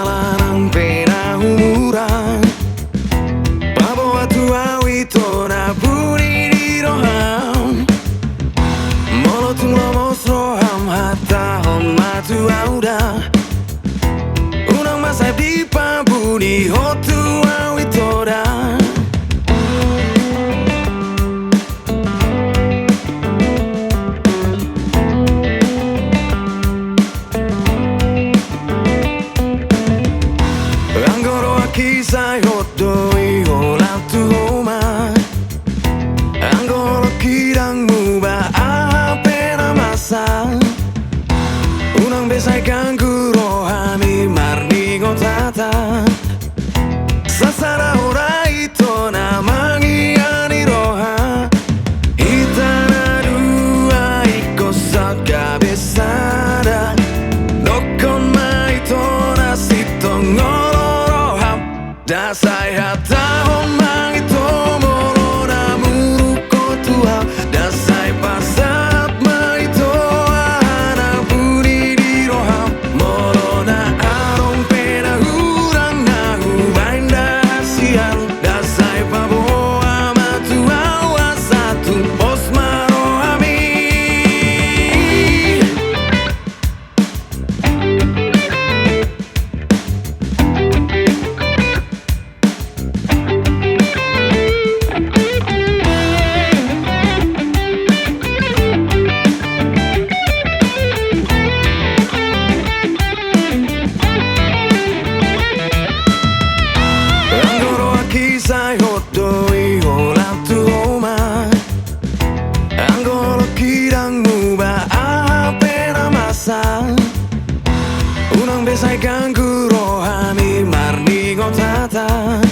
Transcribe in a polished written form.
Salanang pena umuran Babo atu awi tora buni di roham Molo tung lomos roham hatta hon matu auda Unang masai di pabuni hotu awi tora Kisah hoto iho latu oma Anggolo kirang muba apena masa Unang besai kanggu rohami marni gotata Sasara ora ito na mangiani roha Itana dua iko saka besada Dokon maito na sitong Dasai hata homang ito moro na muruko tua Dasai pasat ma ito anak budi di roham Moro na arong pena hurang na hubain dasian Dasai pabo amatu awas satu osma rohami Kisah hoto iho latu oma Anggolo kirang muba apena masa Unang besai kanggu rohami marni gotata